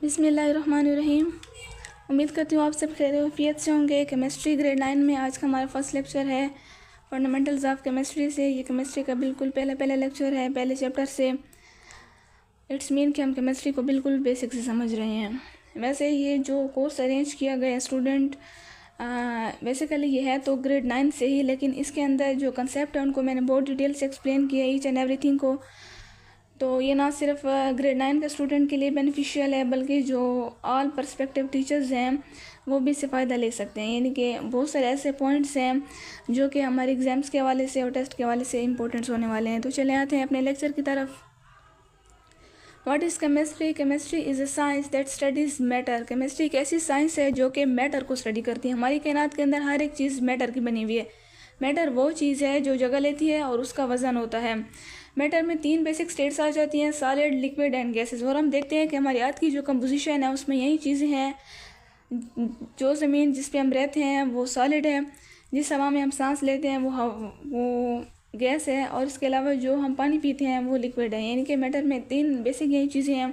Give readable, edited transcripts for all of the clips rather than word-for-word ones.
बिस्मिल्लाहिर्रहमानिर्रहीम। उम्मीद करती हूँ आप सब खैरियत से होंगे। केमिस्ट्री ग्रेड 9 में आज का हमारा फर्स्ट लेक्चर है फंडामेंटल्स ऑफ केमिस्ट्री से। ये केमिस्ट्री का बिल्कुल पहला लेक्चर है पहले चैप्टर से। इट्स मीन कि हम केमिस्ट्री को बिल्कुल बेसिक से समझ रहे हैं। वैसे ये जो कोर्स अरेंज किया गया है स्टूडेंट बेसिकली ये है तो ग्रेड 9 से ही, लेकिन इसके अंदर जो कंसेप्ट है उनको मैंने बहुत डिटेल से एक्सप्लेन किया ईच एंड एवरीथिंग को। तो ये ना सिर्फ ग्रेड 9 के स्टूडेंट के लिए बेनिफिशियल है बल्कि जो ऑल पर्सपेक्टिव टीचर्स हैं वो भी इससे फ़ायदा ले सकते हैं। यानी कि बहुत सारे ऐसे पॉइंट्स हैं जो कि हमारे एग्ज़ाम्स के हवाले से और टेस्ट के हवाले से इम्पोर्टेंट्स होने वाले हैं। तो चले आते हैं अपने लेक्चर की तरफ। What is chemistry? Chemistry is a science that studies matter. Chemistry एक ऐसी साइंस है जो कि मैटर को स्टडी करती है। हमारी कायनात के अंदर हर एक चीज़ मैटर की बनी हुई है। मैटर वो चीज़ है जो जगह लेती है और उसका वज़न होता है। मैटर में 3 बेसिक स्टेट्स आ जाती हैं, सॉलिड, लिक्विड एंड गैसेस। और हम देखते हैं कि हमारी अर्थ की जो कंपोजिशन है उसमें यही चीज़ें हैं। जो ज़मीन जिस पे हम रहते हैं वो सॉलिड है, जिस हवा में हम सांस लेते हैं वो गैस है, और इसके अलावा जो हम पानी पीते हैं वो लिक्विड है। यानी कि मैटर में 3 बेसिक यही चीज़ें हैं।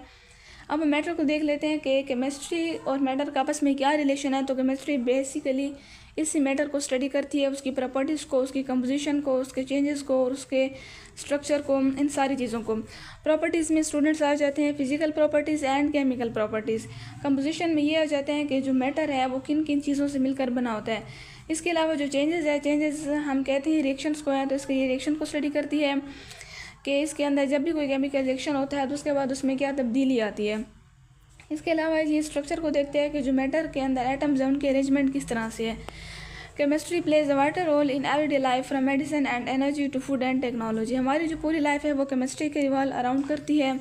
अब हम मैटर को देख लेते हैं कि केमिस्ट्री और मैटर का आपस में क्या रिलेशन है। तो केमिस्ट्री बेसिकली इसी मैटर को स्टडी करती है, उसकी प्रॉपर्टीज़ को, उसकी कंपोजिशन को, उसके चेंजेस को और उसके स्ट्रक्चर को, इन सारी चीज़ों को। प्रॉपर्टीज़ में स्टूडेंट्स आ जाते हैं physical properties and chemical properties. Composition में ये आ जाते हैं कि जो मैटर है वो किन किन चीज़ों से मिलकर बना होता है। इसके अलावा जो चेंजेस है, चेंजेस हम कहते हैं रिएक्शंस को है, तो इसके ये रिएक्शन को स्टडी करती है कि इसके अंदर जब भी कोई केमिकल रिएक्शन होता है तो उसके बाद उसमें क्या तब्दीली आती है। इसके अलावा ये स्ट्रक्चर को देखते हैं कि जो मैटर के अंदर एटम्स हैं उनके अरेंजमेंट किस तरह से है। Chemistry plays a vital role in everyday life from medicine and energy to food and technology. हमारी जो पूरी लाइफ है वो केमिस्ट्री के रिवॉल्व अराउंड करती है,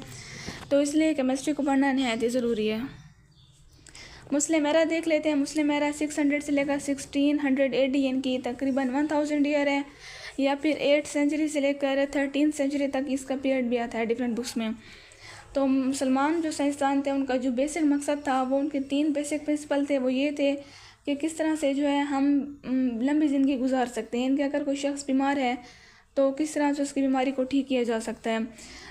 तो इसलिए केमिस्ट्री को पढ़ना नहायत ज़रूरी है। मुस्लिम एरा देख लेते हैं। मुस्लिम एरा 600 से लेकर 1600 AD यानी कि तकरीबन 1000 ईयर है, या फिर 8th सेंचुरी से लेकर 13th सेंचुरी तक इसका पीरियड भी आता है डिफरेंट बुक्स में। तो मुसलमान जो साइंसदान थे उनका जो बेसिक मकसद था वो उनके 3 बेसिक प्रिंसिपल थे। वो ये थे कि किस तरह से जो है हम लंबी ज़िंदगी गुजार सकते हैं। इनके अगर कोई शख्स बीमार है तो किस तरह से उसकी बीमारी को ठीक किया जा सकता है।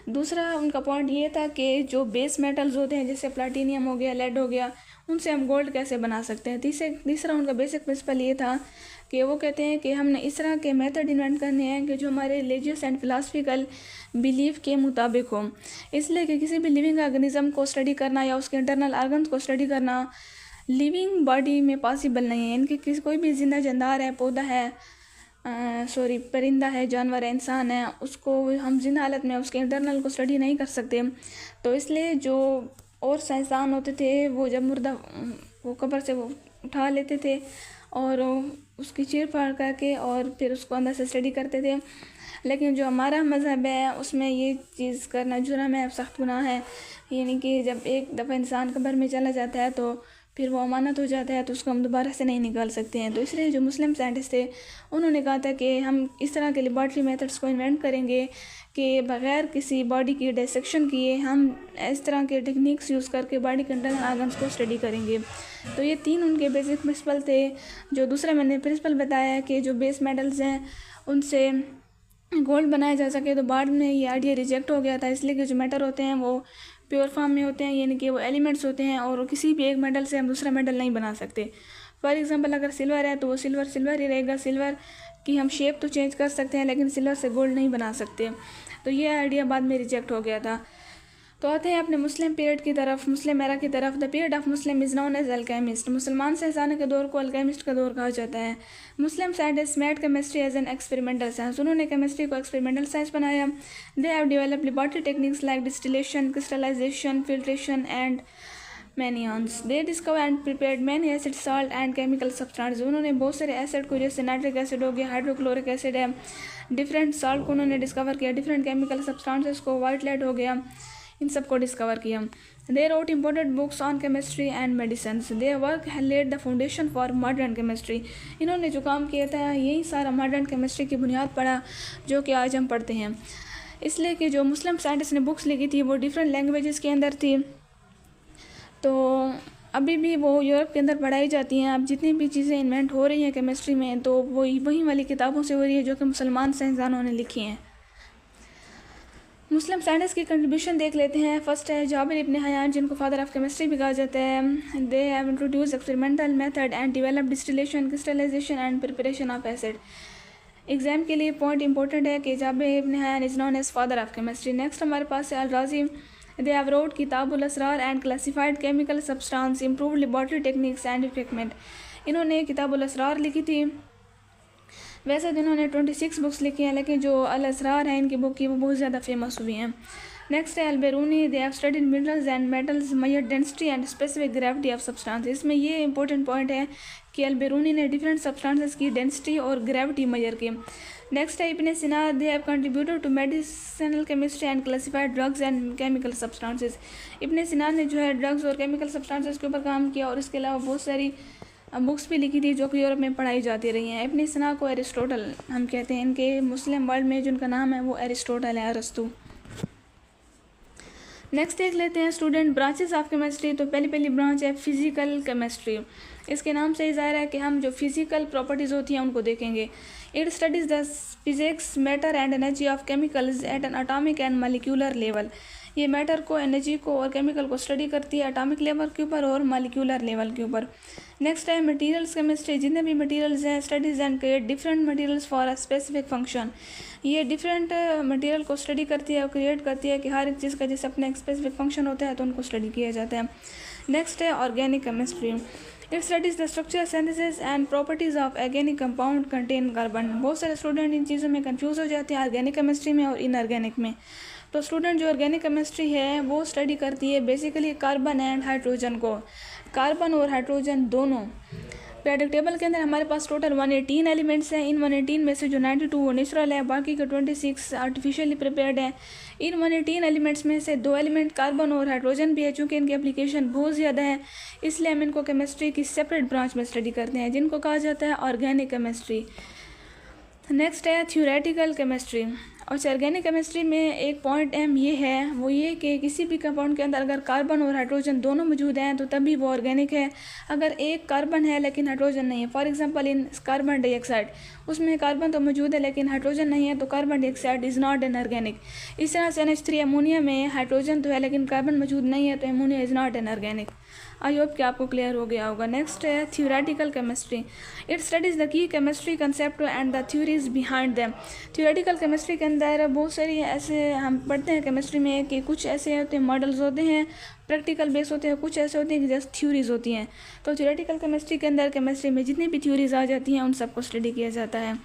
दूसरा उनका पॉइंट ये था कि जो बेस मेटल्स होते हैं जैसे प्लाटीनियम हो गया, लेड हो गया, उनसे हम गोल्ड कैसे बना सकते हैं। तीसरा उनका बेसिक प्रिंसिपल ये था कि वो कहते हैं कि हमने इस तरह के मेथड इन्वेंट करने हैं कि जो हमारे रिलीजियस एंड फिलासफिकल बिलीफ के मुताबिक हो। इसलिए कि किसी भी लिविंग ऑर्गेनिज्म को स्टडी करना या उसके इंटरनल ऑर्गन्स को स्टडी करना लिविंग बॉडी में पॉसिबल नहीं है। इनके कोई भी जिंदा जानदार है, पौधा है, परिंदा है, जानवर है, इंसान है, उसको हम जिंदा हालत में उसके इंटरनल को स्टडी नहीं कर सकते। तो इसलिए जो और साइंसदान होते थे वो जब मुर्दा वो कब्र से वो उठा लेते थे और उसकी चीर फाड़ करके और फिर उसको अंदर से स्टडी करते थे। लेकिन जो हमारा मज़हब है उसमें ये चीज़ करना जुर्म है, सख्त गुनाह है। यानी कि जब एक दफ़ा इंसान कब्र में चला जाता है तो फिर वो अमानत हो जाता है, तो उसको हम दोबारा से नहीं निकाल सकते हैं। तो इसलिए जो मुस्लिम साइंटिस्ट थे उन्होंने कहा था कि हम इस तरह के लेबॉर्ट्री मेथड्स को इन्वेंट करेंगे कि बग़ैर किसी बॉडी की डिसेक्शन किए हम इस तरह के टेक्निक्स यूज़ करके बॉडी के इंटरनल ऑर्गन्स को स्टडी करेंगे। तो ये 3 उनके बेसिक प्रिंसिपल थे। जो दूसरा मैंने प्रिंसिपल बताया कि जो बेस मेटल्स हैं उनसे गोल्ड बनाया जा सके, तो बाद में ये आइडिया रिजेक्ट हो गया था। इसलिए कि जो मेटल होते हैं वो प्योर फॉर्म में होते हैं, यानी कि वो एलिमेंट्स होते हैं और किसी भी एक मेटल से हम दूसरा मेटल नहीं बना सकते। फॉर एग्जांपल अगर सिल्वर है तो वो सिल्वर ही रहेगा। सिल्वर की हम शेप तो चेंज कर सकते हैं लेकिन सिल्वर से गोल्ड नहीं बना सकते। तो ये आइडिया बाद में रिजेक्ट हो गया था। तो आते हैं अपने मुस्लिम पीरियड की तरफ, मुस्लिम एरा की तरफ। The period of Muslim is known as alchemist. मुसलमान साइंसदानों के दौर को अल्केमिस्ट का दौर कहा जाता है। Muslim scientist made chemistry as an experimental science. उन्होंने केमिस्ट्री को एक्सपेरिमेंटल साइंस बनाया। They have developed laboratory techniques like distillation, crystallization, filtration and मैनियंस। They discover and prepared many acid, salt and chemical substance. उन्होंने बहुत सारे acid को, जैसे nitric acid हो गया, हाइड्रोक्लोरिक एसिड है, डिफरेंट सॉल्ट को उन्होंने डिस्कवर किया, डिफरेंट केमिकल सब्सटेंसेस को, वाइट लेड हो गया, इन सब को डिस्कवर किया। They wrote important books on chemistry and medicine. They work led the foundation for modern chemistry. इन्होंने जो काम किया था यही सारा मॉडर्न केमिस्ट्री की बुनियाद पड़ा जो कि आज हम पढ़ते हैं। इसलिए कि जो मुस्लिम साइंटिस्ट ने बुक्स लिखी थी वो डिफरेंट लैंग्वेजेस के अंदर थी, तो अभी भी वो यूरोप के अंदर पढ़ाई जाती हैं। अब जितनी भी चीज़ें इन्वेंट हो रही हैं केमिस्ट्री में तो वही वाली किताबों से हो रही है जो कि मुसलमान साइंसदानों ने लिखी हैं। मुस्लिम साइंटिस्ट की कंट्रीब्यूशन देख लेते हैं। फर्स्ट है जाबिर इब्न हयान, जिनको फादर ऑफ केमिस्ट्री भी कहा जाता है। They have introduce experimental method and develop distillation, crystallization and preparation of acid. Exam के लिए पॉइंट इंपॉर्टेंट है कि Jabir ibn Hayyan is known as father of chemistry. Next हमारे पास है al Razi. They have wrote Kitabul Asrar and classified chemical substance, improved laboratory techniques and equipment. इन्होंने Kitabul Asrar लिखी थी। वैसे तो इन्होंने 26 बुक्स लिखी हैं, लेकिन जो अल असरार है इनकी बुक की वो बहुत ज़्यादा फेमस हुई हैं। नेक्स्ट है al Biruni. They have studied minerals and metals, measured density and specific gravity of substance. इसमें ये इंपॉर्टेंट पॉइंट है कि अल-बिरूनी ने डिफरेंट सब्सटेंसेस की डेंसिटी और ग्रेविटी मेजर की। नेक्स्ट है ibn Sina. They have contributed to medicinal chemistry and classified drugs and chemical substances. Ibn Sina ने जो है ड्रग्स और केमिकल सब्सटेंसेस के ऊपर काम किया और इसके अलावा बहुत सारी बुक्स भी लिखी थी जो कि यूरोप में पढ़ाई जाती रही हैं। इब्न सीना को एरिस्टोटल हम कहते हैं। इनके मुस्लिम वर्ल्ड में जिनका नाम है वो एरिस्टोटल है, अरस्तु। नेक्स्ट देख लेते हैं स्टूडेंट ब्रांचेस ऑफ केमिस्ट्री। तो पहली ब्रांच है फिजिकल केमिस्ट्री। इसके नाम से ही ज़ाहिर है कि हम जो फिजिकल प्रॉपर्टीज़ होती हैं उनको देखेंगे। It studies the physics, matter and energy of chemicals at an atomic and molecular level. ये मैटर को, एनर्जी को और केमिकल को स्टडी करती है एटॉमिक लेवल के ऊपर और मॉलिक्यूलर लेवल के ऊपर। नेक्स्ट है मटेरियल्स केमिस्ट्री। जितने भी मटेरियल्स हैं, studies and create different materials for a specific function. ये डिफरेंट मटेरियल को स्टडी करती है और क्रिएट करती है कि हर एक चीज़ का जैसे अपना एक स्पेसिफिक फंक्शन होता है तो उनको स्टडी किया जाता है। नेक्स्ट है organic chemistry. It studies the structure, synthesis and properties of organic compound contain carbon. बहुत सारे स्टूडेंट इन चीज़ों में कंफ्यूज हो जाते हैं, ऑर्गेनिक केमिस्ट्री में और इनऑर्गेनिक में। तो स्टूडेंट जो ऑर्गेनिक केमिस्ट्री है वो स्टडी करती है बेसिकली कार्बन एंड हाइड्रोजन को, कार्बन और हाइड्रोजन दोनों। periodic टेबल के अंदर हमारे पास टोटल 118 एलिमेंट्स हैं। इन 118 में से जो 92 नेचुरल है, बाकी के 26 आर्टिफिशियली प्रिपेयर्ड हैं। इन 118 एलिमेंट्स में से 2 एलिमेंट कार्बन और हाइड्रोजन भी है। चूँकि इनकी एप्लीकेशन बहुत ज़्यादा है इसलिए हम इनको केमिस्ट्री की सेपरेट ब्रांच में स्टडी करते हैं, जिनको कहा जाता है ऑर्गेनिक केमिस्ट्री। नेक्स्ट है थ्योरेटिकल केमिस्ट्री। और ऑर्गेनिक केमिस्ट्री में एक पॉइंट अहम ये है, वो ये कि किसी भी कंपाउंड के अंदर अगर कार्बन और हाइड्रोजन दोनों मौजूद हैं तो तभी वो ऑर्गेनिक है। अगर एक कार्बन है लेकिन हाइड्रोजन नहीं है, for example in carbon dioxide, उसमें कार्बन तो मौजूद है लेकिन हाइड्रोजन नहीं है, तो carbon dioxide is not an organic. इस तरह से NH3 अमोनिया में हाइड्रोजन तो है लेकिन कार्बन मौजूद नहीं है, तो ammonia is not an organic. I hope कि आपको क्लियर हो गया होगा। नेक्स्ट है theoretical chemistry. It studies the key chemistry concept and the theories behind them. Theoretical chemistry के अंदर बहुत सारी ऐसे हम पढ़ते हैं केमिस्ट्री में कि कुछ ऐसे होते हैं मॉडल्स होते हैं, प्रैक्टिकल बेस होते हैं, कुछ ऐसे होते हैं कि जस्ट थ्योरीज होती हैं। तो थ्योरेटिकल केमिस्ट्री के अंदर केमिस्ट्री में जितनी भी थ्योरीज आ जाती हैं उन सबको स्टडी किया जाता है।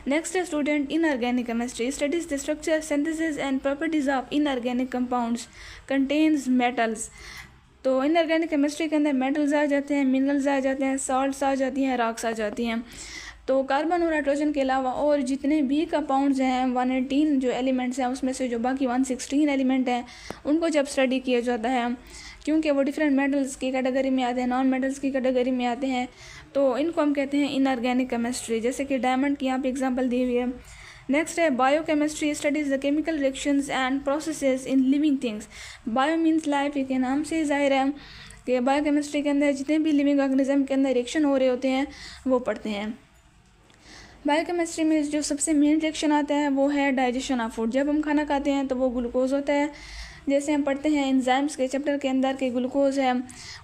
नेक्स्ट है student inorganic chemistry. Studies the structure, synthesis and properties of inorganic compounds contains metals. तो इनऑर्गेनिक केमिस्ट्री के अंदर मेटल्स आ जाते हैं, मिनरल्स आ जाते हैं, सॉल्ट्स आ जाती हैं, रॉक्स आ जाती हैं। तो कार्बन और हाइड्रोजन के अलावा और जितने भी कंपाउंड्स हैं 118 जो एलिमेंट्स हैं उसमें से जो बाकी 116 एलिमेंट हैं उनको जब स्टडी किया जाता है, क्योंकि वो डिफरेंट मेटल्स की कैटेगरी में आते हैं, नॉन मेटल्स की कैटेगरी में आते हैं, तो इनको हम कहते हैं इनऑर्गेनिक केमिस्ट्री। जैसे कि डायमंड की यहाँ पे एग्जांपल दी हुई है। नेक्स्ट है biochemistry. Studies the chemical reactions and processes in living things. Bio means life, के नाम से जाहिर है कि बायोकेमिस्ट्री के अंदर जितने भी लिविंग ऑर्गेनिज्म के अंदर रिएक्शन हो रहे होते हैं वो पढ़ते हैं। बायोकेमिस्ट्री में जो सबसे मेन रिएक्शन आता है वो है डाइजेशन ऑफ फूड। जब हम खाना खाते हैं तो वो ग्लूकोज होता है, जैसे हम पढ़ते हैं एंजाइम्स के चैप्टर के अंदर के ग्लूकोज है,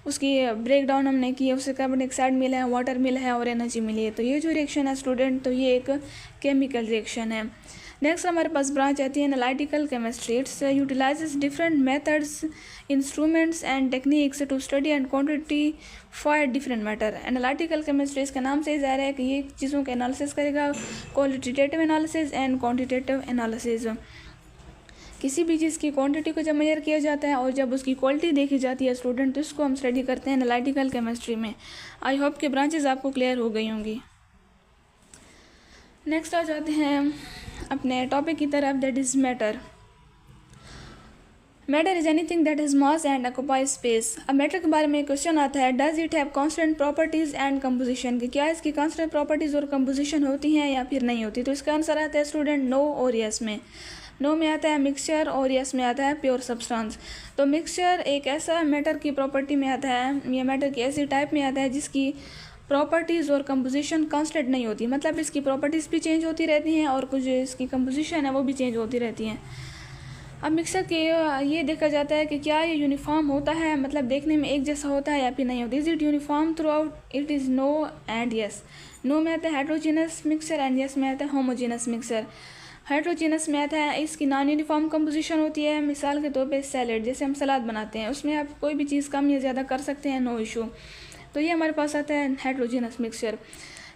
उसकी ब्रेक डाउन हमने की है, उससे कार्बन डाइऑक्साइड मिला है, वाटर मिला है और एनर्जी मिली है। तो ये जो रिएक्शन है स्टूडेंट, तो ये एक केमिकल रिएक्शन है। नेक्स्ट हमारे पास ब्रांच आती है analytical chemistry. Its utilizes different methods, instruments and techniques to study and quantify different matter. Analytical chemistry इसका नाम से ज़ाहिर है कि ये चीज़ों का एनालिसिस करेगा, qualitative analysis and quantitative analysis. किसी भी चीज़ की क्वांटिटी को जब मेजर किया जाता है और जब उसकी क्वालिटी देखी जाती है स्टूडेंट, तो इसको हम स्टडी करते हैं एनालिटिकल केमिस्ट्री में। आई होप कि ब्रांचेस आपको क्लियर हो गई होंगी। नेक्स्ट आ जाते हैं अपने टॉपिक की तरफ, that is matter. Matter is anything that is mass and occupy space. अब मैटर के बारे में क्वेश्चन आता है, does it have constant properties and composition, कि क्या इसकी कांस्टेंट प्रॉपर्टीज़ और कंपोजिशन होती हैं या फिर नहीं होती। तो इसका आंसर आता है स्टूडेंट नो और यस में। नो में आता है मिक्सचर और यस में आता है प्योर सब्सटेंस। तो मिक्सचर एक ऐसा मैटर की प्रॉपर्टी में आता है, या मैटर की ऐसी टाइप में आता है जिसकी प्रॉपर्टीज़ और कंपोजिशन कांस्टेंट नहीं होती, मतलब इसकी प्रॉपर्टीज़ भी चेंज होती रहती हैं और कुछ इसकी कंपोजिशन है वो भी चेंज होती रहती हैं। अब मिक्सचर के ये देखा जाता है कि क्या ये यूनिफॉर्म होता है, मतलब देखने में एक जैसा होता है या फिर नहीं होता। Is it uniform throughout? It is no and yes. No में आता है हेट्रोजीनस मिक्सचर एंड यस में आता है होमोजीनस मिक्सचर। हेट्रोजीनस में आता है इसकी नॉन यूनिफॉर्म कंपोजिशन होती है। मिसाल के तौर पे सैलेड, जैसे हम सलाद बनाते हैं, उसमें आप कोई भी चीज़ कम या ज़्यादा कर सकते हैं, नो इशू। तो ये हमारे पास आता है हेट्रोजीनस मिक्सचर।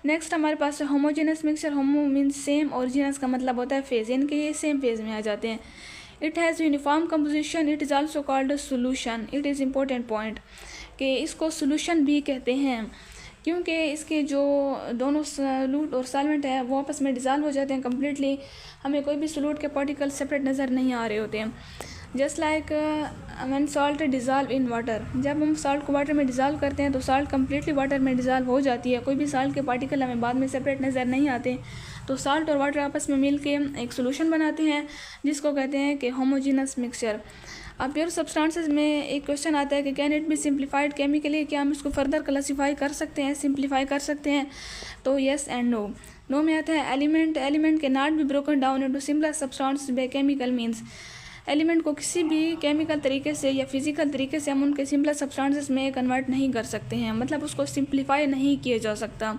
नेक्स्ट हमारे पास है होमोजीनस मिक्सचर। होमो मीन्स सेम और जीनस का मतलब होता है फेज, इनके ये सेम फेज में आ जाते हैं। It has uniform composition. It is also called solution. It is important point कि इसको सोल्यूशन भी कहते हैं, क्योंकि इसके जो दोनों सॉल्यूट और सॉल्वेंट है वो आपस में डिज़ॉल्व हो जाते हैं कम्प्लीटली। हमें कोई भी सॉल्यूट के पार्टिकल सेपरेट नज़र नहीं आ रहे होते हैं। Just like when salt dissolve in water, जब हम सॉल्ट को वाटर में डिज़ॉल्व करते हैं तो सॉल्ट कम्प्लीटली वाटर में डिज़ॉल्व हो जाती है, कोई भी सॉल्ट के पार्टिकल हमें बाद में सेपरेट नज़र नहीं आते। तो सॉल्ट और वाटर आपस में मिल के एक सोल्यूशन बनाते हैं जिसको कहते हैं कि होमोजीनस मिक्सचर। अब प्योर सब्सटेंसेस में एक क्वेश्चन आता है कि can it be simplified chemically, क्या हम इसको फर्दर क्लासीफाई कर सकते हैं, सिंप्लीफाई कर सकते हैं? तो येस एंड नो। नो में आता है एलिमेंट। एलिमेंट के not be broken down into simpler substances bye chemical means. Element को किसी भी केमिकल तरीके से या फिजिकल तरीके से हम उनके सिंपलर सब्सटेंसेस में कन्वर्ट नहीं कर सकते हैं, मतलब उसको सिंप्लीफाई नहीं किया जा सकता।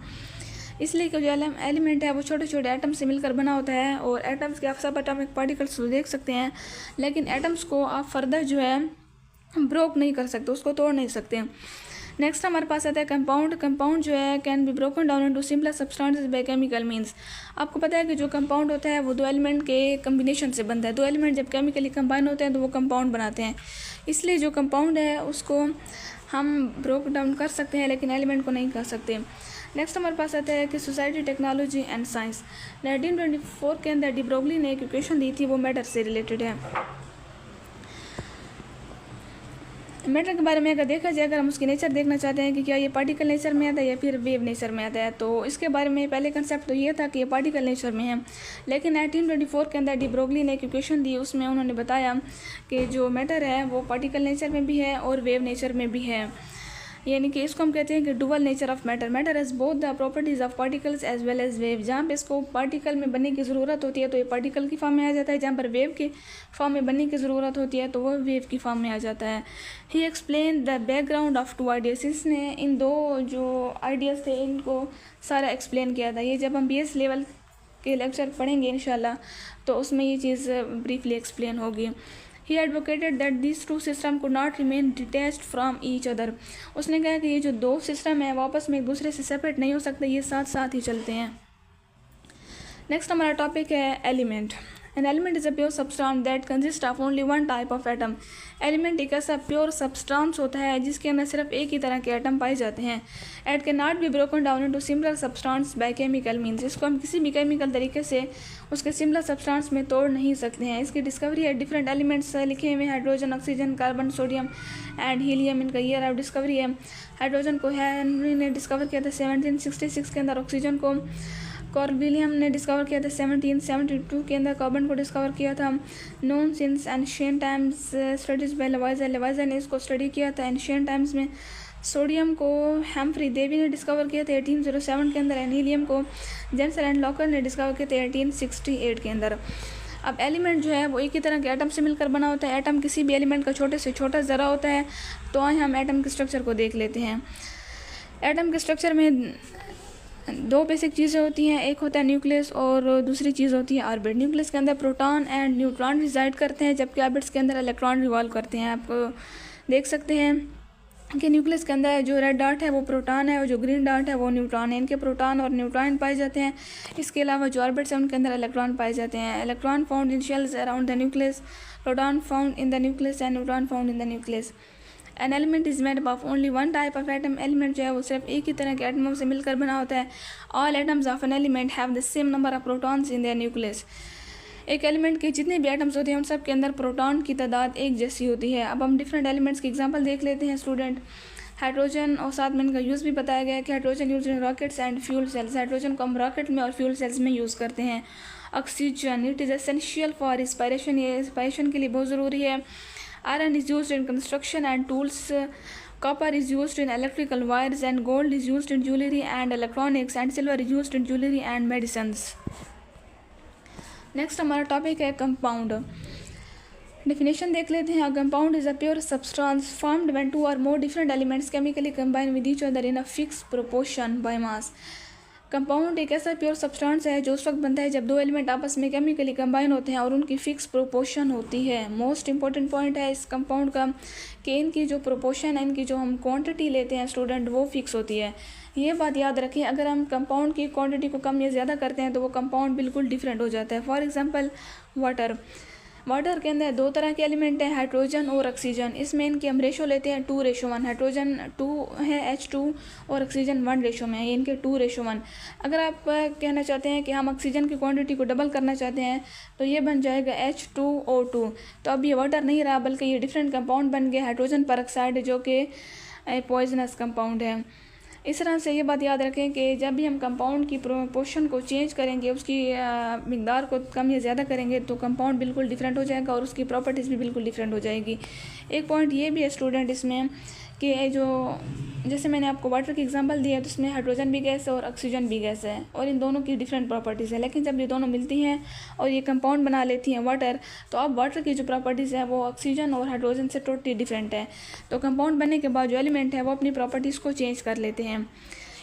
इसलिए कि जो एलिमेंट है वो छोटे छोटे एटम से मिलकर बना होता है, और एटम्स के आप सब एटॉमिक पार्टिकल्स को देख सकते हैं, लेकिन एटम्स को आप फर्दर जो है ब्रोक नहीं कर सकते, उसको तोड़ नहीं सकते। नेक्स्ट हमारे पास आता है कंपाउंड। कंपाउंड जो है can be broken down into simpler substances bye chemical means. आपको पता है कि जो कंपाउंड होता है वो दो एलिमेंट के कम्बिनेशन से बनता है। दो एलिमेंट जब केमिकली कंबाइन होते हैं तो वो कंपाउंड बनाते हैं, इसलिए जो कंपाउंड है उसको हम ब्रोक डाउन कर सकते हैं लेकिन एलिमेंट को नहीं कर सकते। नेक्स्ट हमारे पास आता है कि सोसाइटी, टेक्नोलॉजी एंड साइंस। 1924 के अंदर डी ब्रोगली ने एक इक्वेशन दी थी, वो मैटर से रिलेटेड है। मैटर के बारे में अगर देखा जाए, अगर हम उसकी नेचर देखना चाहते हैं कि क्या ये पार्टिकल नेचर में आता है या फिर वेव नेचर में आता है, तो इसके बारे में पहले कंसेप्ट तो ये था कि ये पार्टिकल नेचर में है। लेकिन 1924 के अंदर डी ब्रोगली ने एक इक्वेशन दी, उसमें उन्होंने बताया कि जो मैटर है वो पार्टिकल नेचर में भी है और वेव नेचर में भी है, यानी कि इसको हम कहते हैं कि dual nature of matter. Matter has both the properties of particles as well as wave. जहाँ पे इसको पार्टिकल में बनने की ज़रूरत होती है तो ये पार्टिकल की फॉर्म में आ जाता है, जहाँ पर वेव के फॉर्म में बनने की ज़रूरत होती है तो वह वेव की फॉर्म में आ जाता है। He explain the background of two ideas. इसने इन दो जो आइडियाज़ थे इनको सारा एक्सप्लेन किया था। ये जब हम BS लेवल के लेक्चर पढ़ेंगे इंशाल्लाह तो उसमें ये चीज़ ब्रीफली एक्सप्लेन होगी। He advocated that these two systems could not remain detached from each other. उसने कहा कि ये जो दो सिस्टम है वो आपस में एक दूसरे से सेपरेट नहीं हो सकते, ये साथ साथ ही चलते हैं। नेक्स्ट हमारा टॉपिक है element. An element is a pure substance that consists of only one type of atom. Element एक ऐसा प्योर सब्सटेंस होता है जिसके अंदर सिर्फ एक ही तरह के एटम पाए जाते हैं। It cannot be broken down into simpler substance by chemical means. इसको हम किसी भी केमिकल तरीके से उसके सिमिलर सब्सटेंस में तोड़ नहीं सकते हैं। इसकी डिस्कवरी है डिफरेंट एलिमेंट्स लिखे हुए, hydrogen, oxygen, carbon, sodium and helium, इनका ईयर ऑफ डिस्कवरी है। हाइड्रोजन को हेनरी ने डिस्कवर किया था 1766 के अंदर, ऑक्सीजन को कॉर्विलियम ने डिस्कवर किया था 1772 के अंदर, कार्बन को डिस्कवर किया था known since ancient times studies by Lavoisier. Lavoisier ने इसको स्टडी किया था एंशिएंट टाइम्स में। सोडियम को हैम्फ्री डेवी ने डिस्कवर किया था 1807 के अंदर, एंड हीलियम को जेंसन एंड लॉकर ने डिस्कवर किया था 1868 के अंदर। अब एलिमेंट जो है वो एक ही तरह के एटम से मिलकर बना होता है। एटम किसी भी एलिमेंट का छोटे से छोटा ज़रा होता है। तो आए हम एटम के स्ट्रक्चर को देख लेते हैं। एटम के स्ट्रक्चर में दो बेसिक चीज़ें होती हैं, एक होता है न्यूक्लियस और दूसरी चीज़ होती है ऑर्बिट। न्यूक्लियस के अंदर प्रोटॉन एंड न्यूट्रॉन रिजाइड करते हैं, जबकि ऑर्बिट्स के अंदर इलेक्ट्रॉन रिवॉल्व करते हैं। आप देख सकते हैं कि न्यूक्लियस के अंदर जो रेड डॉट है वो प्रोटॉन है और जो ग्रीन डॉट है वो न्यूट्रॉन है। इनके प्रोटॉन और न्यूट्रॉन पाए जाते हैं। इसके अलावा जो ऑर्बिट्स हैं उनके अंदर इलेक्ट्रॉन पाए जाते हैं। Electron found in shells around the nucleus, proton found in the nucleus and neutron found in the nucleus. An element is made of only one type of atom. Element जो है वो सिर्फ एक ही तरह के एटमों से मिलकर बना होता है। All atoms of an element have the same number of protons in their nucleus. एक एलिमेंट के जितने भी एटम्स होते हैं उन सब के अंदर प्रोटॉन की तादाद एक जैसी होती है। अब हम डिफरेंट एलिमेंट्स की एग्जांपल देख लेते हैं स्टूडेंट। हाइड्रोजन और साथ में इनका यूज़ भी बताया गया है कि hydrogen use in rockets and fuel cells. Hydrogen को हम रॉकेट में और फ्यूल सेल्स में यूज़ करते हैं। Oxygen, it is essential for respiration, ये रिस्पायरेशन के लिए बहुत ज़रूरी है। Iron is used in construction and tools. Copper is used in electrical wires and gold is used in jewellery and electronics and silver is used in jewellery and medicines. Next हमारा topic है compound. Definition देख लेते हैं। A compound is a pure substance formed when two or more different elements chemically combine with each other in a fix proportion by mass. Compound एक ऐसा pure substance है जो उस वक्त बनता है जब दो एलिमेंट आपस में केमिकली कंबाइन होते हैं और उनकी फिक्स प्रोपोर्शन होती है। मोस्ट इंपॉर्टेंट पॉइंट है इस कंपाउंड का कि इनकी जो प्रोपोर्शन है, इनकी जो हम क्वांटिटी लेते हैं स्टूडेंट, वो फिक्स होती है। ये बात याद रखें, अगर हम कंपाउंड की क्वांटिटी को कम या ज़्यादा करते हैं तो वो कंपाउंड बिल्कुल डिफरेंट हो जाता है। फॉर एग्जांपल वाटर के अंदर दो तरह के एलिमेंट हैं, हाइड्रोजन और ऑक्सीजन। इसमें इनकी हम रेशो लेते हैं 2:1। हाइड्रोजन 2 है H2 और ऑक्सीजन 1 रेशो में है, ये इनके 2:1। अगर आप कहना चाहते हैं कि हम ऑक्सीजन की क्वांटिटी को डबल करना चाहते हैं तो ये बन जाएगा H2O2। तो अब ये वाटर नहीं रहा बल्कि ये डिफरेंट कंपाउंड बन गया, हाइड्रोजन परऑक्साइड, जो कि पॉइजनस कंपाउंड है। इस तरह से ये बात याद रखें कि जब भी हम कंपाउंड की प्रोपोर्शन को चेंज करेंगे, उसकी मिकदार को कम या ज़्यादा करेंगे तो कंपाउंड बिल्कुल डिफरेंट हो जाएगा और उसकी प्रॉपर्टीज़ भी बिल्कुल डिफरेंट हो जाएगी। एक पॉइंट ये भी है स्टूडेंट इसमें कि जो जैसे मैंने आपको वाटर की एग्जांपल दी है तो इसमें हाइड्रोजन भी गैस है और ऑक्सीजन भी गैस है और इन दोनों की डिफरेंट प्रॉपर्टीज़ है। लेकिन जब ये दोनों मिलती हैं और ये कंपाउंड बना लेती हैं वाटर, तो अब वाटर की जो प्रॉपर्टीज़ है वो ऑक्सीजन और हाइड्रोजन से टोटली डिफरेंट है। तो कंपाउंड बनने के बाद जो एलिमेंट है वो अपनी प्रॉपर्टीज़ को चेंज कर लेते हैं।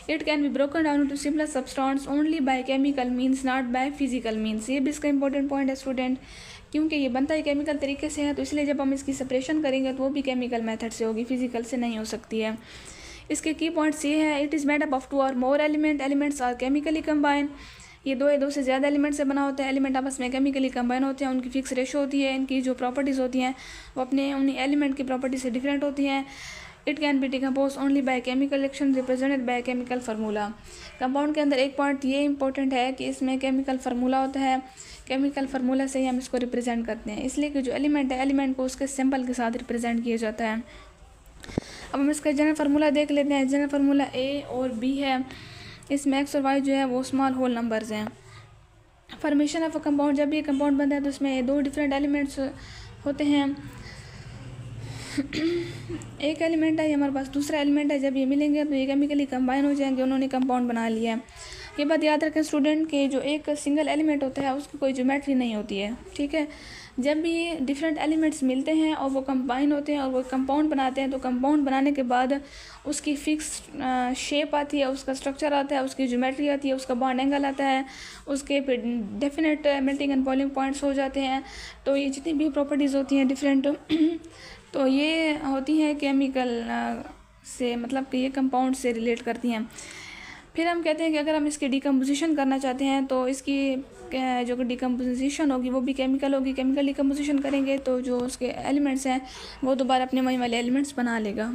It can be broken down to simpler substance only by chemical means, not by physical means. ये भी इसका इंपॉर्टेंट पॉइंट है स्टूडेंट, क्योंकि ये बनता है केमिकल तरीके से है, तो इसलिए जब हम इसकी सेपरेशन करेंगे तो वो भी केमिकल मेथड से होगी, फिजिकल से नहीं हो सकती है। इसके की पॉइंट्स ये है, it is made up of 2 or more elements are chemically combine. ये दो से ज़्यादा एलिमेंट से बना होता है। एलिमेंट आपस में केमिकली कंबाइन होते हैं, उनकी फिक्स रेशो होती है, इनकी जो प्रॉपर्टीज़ होती हैं वो अपने उन्हीं एलिमेंट की प्रॉपर्टी से डिफरेंट होती हैं। It can B decompose only by chemical reaction represented by chemical formula. Compound के अंदर एक पॉइंट ये इंपॉर्टेंट है कि इसमें केमिकल फार्मूला होता है। केमिकल फार्मूला से ही हम इसको रिप्रेजेंट करते हैं, इसलिए कि जो एलिमेंट है एलिमेंट को उसके सिंबल के साथ रिप्रेजेंट किया जाता है। अब हम इसका जनरल फार्मूला देख लेते हैं। जनरल फार्मूला A और B है। इसमें X और Y जो है वो स्मॉल होल नंबर्स हैं। फॉर्मेशन ऑफ अ कंपाउंड, जब भी कंपाउंड बनता है तो उसमें दो डिफरेंट एलिमेंट्स होते हैं। एक एलिमेंट है, ये हमारे पास दूसरा एलिमेंट है, जब ये मिलेंगे तो ये केमिकली कंबाइन हो जाएंगे, उन्होंने कंपाउंड बना लिया है। ये बात याद रखें स्टूडेंट के जो एक सिंगल एलिमेंट होता है उसकी कोई ज्योमेट्री नहीं होती है, ठीक है। जब भी डिफरेंट एलिमेंट्स मिलते हैं और वो कंबाइन होते हैं और वो कंपाउंड बनाते हैं, तो कंपाउंड बनाने के बाद उसकी फिक्स शेप आती है, उसका स्ट्रक्चर आता है, उसकी ज्योमेट्री आती है, उसका बॉन्ड एंगल आता है, उसके definite melting and boiling points हो जाते हैं। तो ये जितनी भी प्रॉपर्टीज़ होती हैं डिफरेंट तो ये होती हैं केमिकल से, मतलब कि ये कंपाउंड से रिलेट करती हैं। फिर हम कहते हैं कि अगर हम इसकी डिकम्पोजिशन करना चाहते हैं तो इसकी जो डिकम्पोजिशन होगी वो भी केमिकल होगी। केमिकल डिकम्पोजिशन करेंगे तो जो उसके एलिमेंट्स हैं वो दोबारा अपने वही वाले एलिमेंट्स बना लेगा।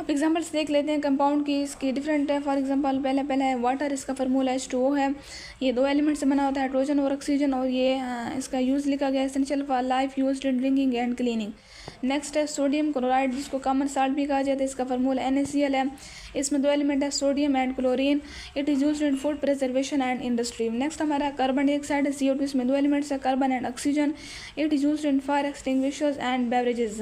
अब एग्जांपल्स देख लेते हैं कंपाउंड की, इसकी डिफरेंट है। फॉर एग्जांपल पहला है वाटर, इसका फार्मूला H2O है। ये दो एलिमेंट से बना होता है, हाइड्रोजन और ऑक्सीजन, और ये इसका यूज़ लिखा गया है essential for life, used in drinking and cleaning. Next है सोडियम क्लोराइड, जिसको कॉमन साल्ट भी कहा जाता है। इसका फार्मूला NaCl है। इसमें दो एलिमेंट है, sodium and chlorine. It is used in food preservation and industry. Next हमारा कार्बन डाइऑक्साइड है, CO2। इसमें दो एलिमेंट्स है, carbon and oxygen. It is used in fire extinguishers and beverages.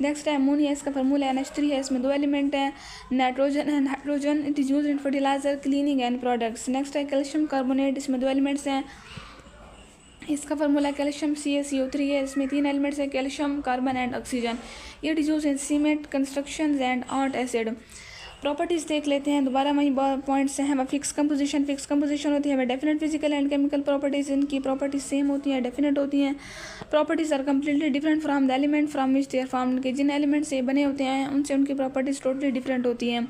Next है अमोनिया, इसका फार्मूला NH3 है। इसमें दो एलिमेंट हैं, nitrogen and hydrogen. It is used in fertilizer, cleaning and products. Next है कैल्शियम कार्बोनेट, इसमें दो एलिमेंट्स हैं। इसका फार्मूला कैल्शियम CaCO3 है। इसमें तीन एलिमेंट्स हैं, calcium, carbon and oxygen. It is used in cement, construction and art acid. Properties देख लेते हैं, दोबारा वही पॉइंट्स हैं। फिक्स कंपोजिशन होती है, definite physical and chemical properties. इनकी प्रॉपर्टीज सेम होती हैं, डेफिनेट होती हैं। Properties are completely different from the element from which they are formed, के जिन एलिमेंट से बने होते हैं उनसे उनकी प्रॉपर्टीज़ टोटली डिफरेंट होती हैं।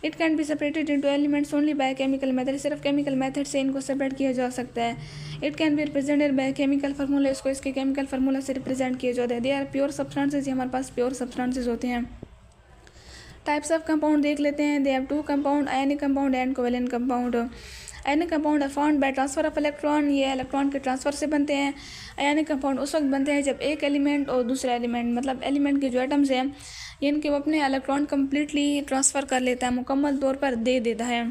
It can be separated into elements only by chemical method, सिर्फ केमिकल मेथड से इनको सेपरेट किया जा सकता है। It can be represented by chemical formula, इसको इसके केमिकल फार्मूला से रिप्रेजेंट किया जाता है। दे आर प्योर सब्सटेंसेज, ये हमारे पास प्योर सब्सटेंसेज होते हैं। टाइप्स ऑफ कंपाउंड देख लेते हैं। They have two compound, ionic compound and covalent compound. Ionic compound are formed by transfer of electron, ये इलेक्ट्रॉन के ट्रांसफर से बनते हैं। आयनिक कंपाउंड उस वक्त बनते हैं जब एक एलिमेंट और दूसरा एलिमेंट, मतलब एलिमेंट के जो एटम्स हैं इनके वो अपने इलेक्ट्रॉन कम्प्लीटली ट्रांसफ़र कर लेता है, मुकम्मल तौर पर दे देता है।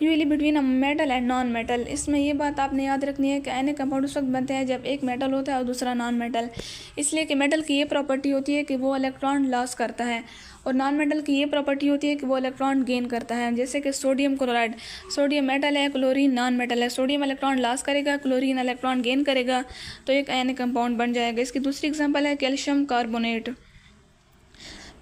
Usually between a metal and non metal. इसमें ये बात आपने याद रखनी है कि आयनिक कंपाउंड उस वक्त बनते हैं जब एक मेटल होता है और दूसरा नॉन मेटल। इसलिए कि मेटल की ये प्रॉपर्टी होती है कि वो इलेक्ट्रॉन लॉस करता है और नॉन मेटल की ये प्रॉपर्टी होती है कि वो इलेक्ट्रॉन गेन करता है। जैसे कि सोडियम क्लोराइड, सोडियम मेटल है, क्लोरीन नॉन मेटल है। सोडियम इलेक्ट्रॉन लॉस करेगा, क्लोरीन इलेक्ट्रॉन गेन करेगा, तो एक आयनिक कंपाउंड बन जाएगा। इसकी दूसरी एग्जांपल है कैल्शियम कार्बोनेट।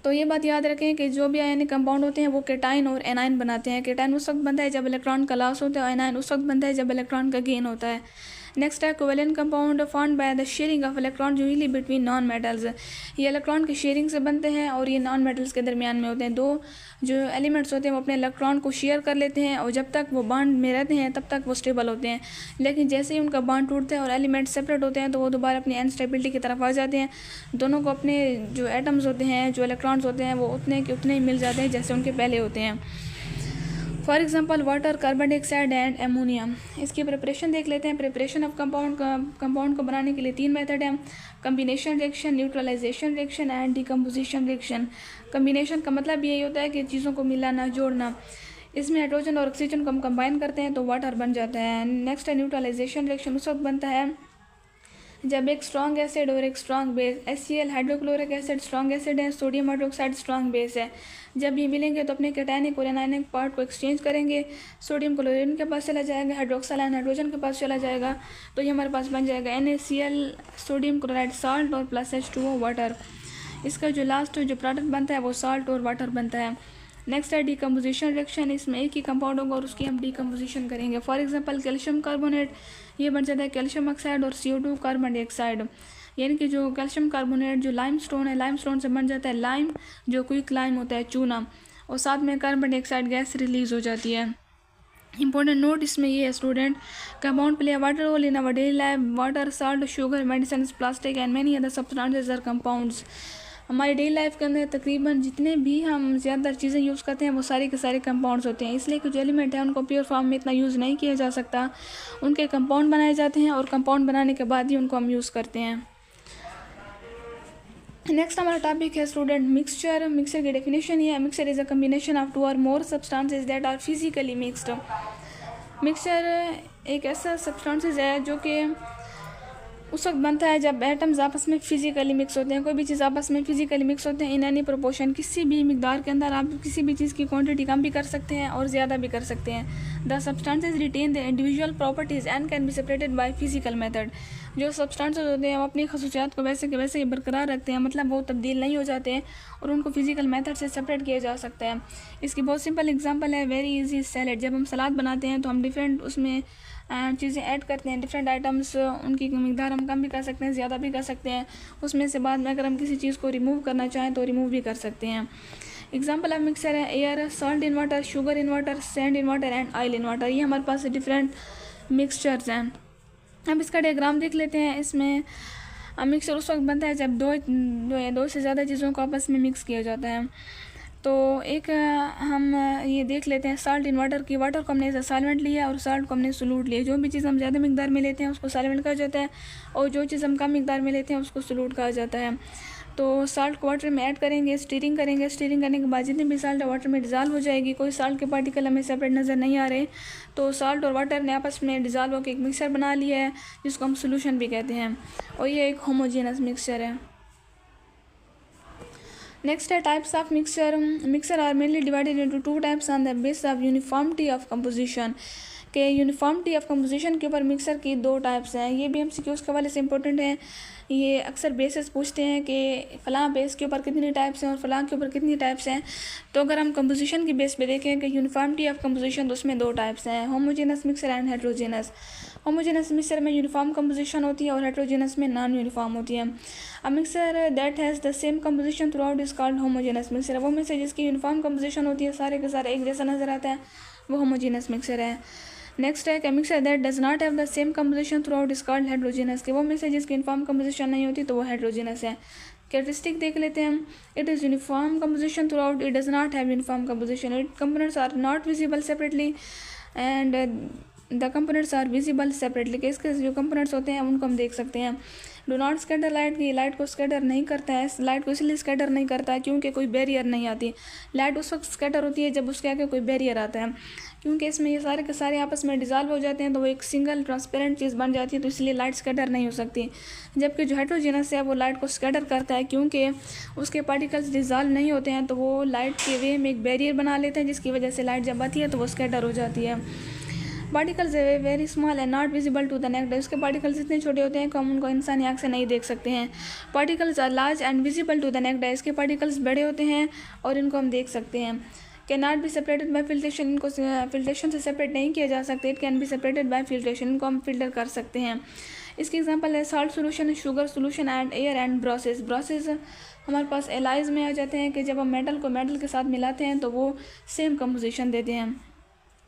तो ये बात याद रखें कि जो भी आयनिक कंपाउंड होते हैं वो केटाइन और एनाइन बनाते हैं। केटाइन उस वक्त बनता है जब इलेक्ट्रॉन का लॉस होता है और एनाइन उस वक्त बनता है जब इलेक्ट्रॉन का गेन होता है। नेक्स्ट है covalent compound formed by the sharing of electron usually between non metals. ये इलेक्ट्रॉन की शेयरिंग से बनते हैं और ये नॉन मेटल्स के दरमियान में होते हैं। दो जो एलिमेंट्स होते हैं वो अपने इलेक्ट्रॉन को शेयर कर लेते हैं और जब तक वो बॉन्ड में रहते हैं तब तक वो स्टेबल होते हैं। लेकिन जैसे ही उनका बॉन्ड टूटता है और एलिमेंट सेपरेट होते हैं तो वो दोबारा अपनी अनस्टेबिलिटी की तरफ आ जाते हैं। दोनों को अपने जो एटम्स होते हैं, जो इलेक्ट्रॉन्स होते हैं, वो उतने के उतने ही मिल जाते हैं जैसे उनके पहले होते हैं। For example water, carbon dioxide and ammonia. इसकी प्रिपरेशन देख लेते हैं। प्रिपरेशन ऑफ कंपाउंड को बनाने के लिए 3 मेथड हैं: combination reaction, neutralization reaction and decomposition reaction. Combination का मतलब यही होता है कि चीज़ों को मिलाना, जोड़ना। इसमें हाइड्रोजन और ऑक्सीजन को हम कंबाइन करते हैं तो वाटर बन जाता है। नेक्स्ट है न्यूट्रलाइजेशन रिएक्शन। उस वक्त बनता है जब एक स्ट्रॉन्ग एसिड और एक strong base, HCl hydrochloric acid strong acid है, सोडियम हाइड्रोक्साइड स्ट्रॉन्ग बेस है। जब ये मिलेंगे तो अपने कैटायनिक और एनायनिक पार्ट को एक्सचेंज करेंगे। सोडियम क्लोरीन के पास चला जाएगा, हाइड्रोक्साइल आयन हाइड्रोजन के पास चला जाएगा, तो ये हमारे पास बन जाएगा NaCl सोडियम क्लोराइड साल्ट और प्लस H2O वाटर। इसका जो लास्ट जो प्रोडक्ट बनता है वो साल्ट और वाटर बनता है। नेक्स्ट है डिकम्पोजिशन रिएक्शन। इसमें एक ही कंपाउंड होगा और उसकी हम डिकम्पोजिशन करेंगे। फॉर एग्जांपल कैल्शियम कार्बोनेट, ये बन जाता है कैल्शियम ऑक्साइड और CO2 कार्बन डाइऑक्साइड। यानी कि जो कैल्शियम कार्बोनेट जो लाइमस्टोन है, लाइमस्टोन से बन जाता है लाइम, जो क्विक लाइम होता है, चूना, और साथ में कार्बन डाइऑक्साइड गैस रिलीज हो जाती है। इंपॉर्टेंट नोट इसमें ये है student, compound play water role in our daily life. Water, salt, sugar, medicine, plastic and many other substances are compounds. हमारी डेली लाइफ के अंदर तकरीबन जितने भी हम ज़्यादातर चीज़ें यूज़ करते हैं वो सारे के सारे कंपाउंड्स होते हैं। इसलिए कुछ एलिमेंट है उनको प्योर फॉर्म में इतना यूज़ नहीं किया जा सकता, उनके कंपाउंड बनाए जाते हैं और कंपाउंड बनाने के बाद ही उनको हम यूज़ करते हैं। नेक्स्ट हमारा टॉपिक है स्टूडेंट मिक्सचर। मिक्सचर की डेफिनेशन ये है, mixture is a combination of 2 or more substances that are physically mixed. Mixture एक ऐसा सब्सटेंसेस है जो कि उस वक्त बनता है जब एटम्स आपस में फिजिकली मिक्स होते हैं। कोई भी चीज़ आपस में फिजिकली मिक्स होते हैं इन एनी प्रोपोर्शन, किसी भी मिकदार के अंदर आप किसी भी चीज़ की क्वांटिटी कम भी कर सकते हैं और ज़्यादा भी कर सकते हैं। The substances retain the individual properties and can be separated by physical method. जो सब्सटेंसेस होते हैं वो अपनी खसूसियात को वैसे के वैसे ही बरकरार रखते हैं, मतलब वो तब्दील नहीं हो जाते हैं और उनको फिजिकल मेथड से सेपरेट किया जा सकता है। इसकी बहुत सिंपल एग्जांपल है वेरी इजी सैलेड। जब हम सलाद बनाते हैं तो हम डिफरेंट उसमें चीज़ें ऐड करते हैं, डिफरेंट आइटम्स, उनकी मिकदार हम कम भी कर सकते हैं, ज़्यादा भी कर सकते हैं। उसमें से बाद में अगर हम किसी चीज़ को रिमूव करना चाहें तो रिमूव भी कर सकते हैं। एग्जांपल ऑफ मिक्सर है air, salt in water, sugar in water, sand in water and oil in water. ये हमारे पास डिफरेंट मिक्सचर्स हैं। अब इसका डायग्राम देख लेते हैं। इसमें मिक्सचर उस वक्त बनता है जब दो से ज़्यादा चीज़ों को आपस में मिक्स किया जाता है। तो एक हम ये देख लेते हैं साल्ट इन वाटर की। वाटर को हमने एज सॉल्वेंट लिया और साल्ट को हमने सोलूट लिया। जो भी चीज़ हम ज़्यादा मिकदार में लेते हैं उसको सॉल्वेंट कहा जाता है और जो चीज़ हम कम मिकदार में लेते हैं उसको सोलूट कहा जाता है। तो साल्ट को वाटर में ऐड करेंगे, स्टीरिंग करेंगे। स्टीरिंग करने के बाद जितनी भी साल्ट है वाटर में डिज़ाल्व हो जाएगी। कोई साल्ट के पार्टिकल हमें सेपरेट नज़र नहीं आ रहे। तो साल्ट और वाटर ने आपस में डिज़ाल्व होकर एक मिक्सचर बना लिया है जिसको हम सोल्यूशन भी कहते हैं और ये एक होमोजेनस मिक्सचर है। नेक्स्ट है types of mixture. Mixture are mainly divided into 2 types on the base of uniformity of composition. के यूनिफॉर्मिटी ऑफ कंपोजिशन के ऊपर मिक्सचर की 2 टाइप्स हैं। ये भी MCQs के हवाले से इंपॉर्टेंट है। ये अक्सर बेसिस पूछते हैं कि फ़लाँ बेस के ऊपर कितनी टाइप्स हैं और फ़लाँ के ऊपर कितनी टाइप्स हैं। तो अगर हम कंपोजिशन की बेस पे देखें कि यूनिफॉर्मिटी ऑफ कंपोजिशन, तो उसमें 2 टाइप्स हैं, homogeneous mixture and heterogeneous. Homogeneous mixture में यूनिफॉर्म कंपोजिशन होती है और हेट्रोजेनस में नॉन यूनिफॉर्म होती है। A mixture that has the same composition through out is called homogeneous mixture. वो मिक्सचर जिसकी यूनिफॉर्म कंपोजिशन होती है, सारे के सारे एक जैसा नज़र आता है, वो होमोजेनस मिक्सचर है। नेक्स्ट है mixture that does not have the same composition through out is called heterogeneous. के वो मिक्सचर जिसकी यूनिफॉर्म कंपोजिशन नहीं होती तो वो हेट्रोजेनस है। कैरेक्टरिस्टिक देख लेते हैं हम। It is uniform composition throughout, it does not have uniform composition, it components are not visible separately and the components are visible separately. के इसके जो कंपोनेंट्स होते हैं उनको हम देख सकते हैं। डू नॉट स्कैटर लाइट की लाइट को स्कैटर नहीं करता है। लाइट को इसलिए स्कैटर नहीं करता है क्योंकि कोई बैरियर नहीं आती। लाइट उस वक्त स्कैटर होती है जब उसके आगे कोई बैरियर आता है, क्योंकि इसमें ये सारे के सारे आपस में डिज़ोल्व हो जाते हैं तो वो एक सिंगल ट्रांसपेरेंट चीज़ बन जाती है, तो इसलिए लाइट स्कैटर नहीं हो सकती। जबकि जो हेटेरोजेनस है वो लाइट को स्कैटर करता है क्योंकि उसके पार्टिकल्स डिज़ोल्व नहीं होते हैं, तो वो लाइट के वे में एक बैरियर बना लेते हैं, जिसकी वजह से लाइट जब आती है तो वो स्कैटर हो जाती है। Particles very small and not visible to the naked eye. उसके पार्टिकल्स इतने छोटे होते हैं कि हम उनको इंसानी आँख से नहीं देख सकते हैं। Particles are large and visible to the naked eye. इसके पार्टिकल्स बड़े होते हैं और इनको हम देख सकते हैं। Can not be separated by filtration. इनको फिल्ट्रेशन से सेपरेट नहीं किया जा सकता। It can be separated by filtration. इनको हम फिल्टर कर सकते हैं। इसकी एग्जांपल है salt solution, sugar solution and air and brasses. Brasses हमारे पास एलाइज में आ जाते हैं कि जब हम मेटल को मेटल के साथ मिलाते हैं तो वो सेम कंपोजिशन देते हैं।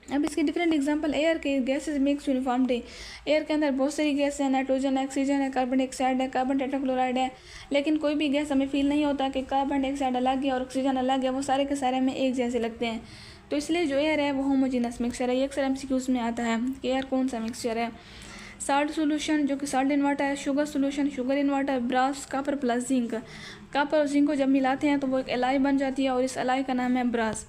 अब इसकी डिफरेंट एग्जांपल एयर के गैसेज मिक्स यूनिफॉर्मिटी। एयर के अंदर बहुत सारी गैस है, नाइट्रोजन है, ऑक्सीजन है, कार्बन डाइऑक्साइड है, कार्बन टेट्राक्लोराइड है, लेकिन कोई भी गैस हमें फील नहीं होता कि कार्बन डाइऑक्साइड अलग है और ऑक्सीजन अलग है। वो सारे के सारे में एक जैसे लगते हैं। तो इसलिए जो एयर है वो होमोजीनस मिक्सचर है। ये अक्सर MCQs में आता है कि एयर कौन सा मिक्सचर है। साल्ट सोल्यूशन जो कि साल्ट इन वाटर है, sugar solution sugar in water, brass copper plus zinc. Copper और जिंक को जब मिलाते हैं तो वो एक एलाई बन जाती है और इस एलाई का नाम है ब्रास।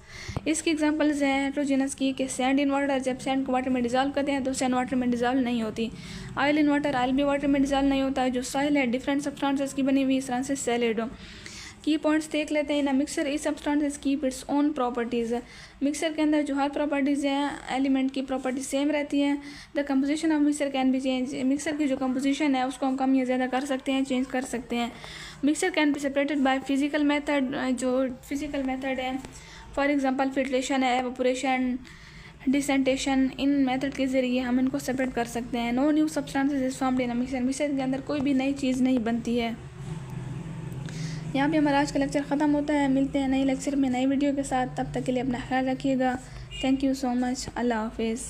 इसकी एग्जांपल्स हैं हेटेरोजेनस की कि सैंड इन वाटर, जब सैंड को वाटर में डिजॉल्व करते हैं तो सैंड वाटर में डिजॉल्व नहीं होती। ऑयल इन वाटर, ऑयल भी वाटर में डिजॉल्व नहीं होता है। जो सॉइल है डिफरेंट सब्सटेंसेस की बनी हुई, इस तरह से सैलिड। की पॉइंट्स देख लेते हैं ना। मिक्सर इस substances keep its own properties. Mixer के अंदर जो हर प्रॉपर्टीज़ हैं एलिमेंट की प्रॉपर्टी सेम रहती हैं। The composition of mixer can B change. Mixer की जो कंपोजिशन है उसको हम कम या ज़्यादा कर सकते हैं, चेंज कर सकते हैं। Mixer can be separated by physical method. जो फिजिकल मेथड है फॉर एग्जांपल फिल्ट्रेशन है, एवापोरेशन, डिसेंटेशन, इन मेथड के ज़रिए हम इनको सेपरेट कर सकते हैं। No new substances is formed in mixer. Mixer के अंदर कोई भी नई चीज़ नहीं बनती है। यहाँ पे हमारा आज का लेक्चर ख़त्म होता है। मिलते हैं नए लेक्चर में नई वीडियो के साथ। तब तक के लिए अपना ख्याल रखिएगा। Thank you so much. अल्लाह हाफिज़।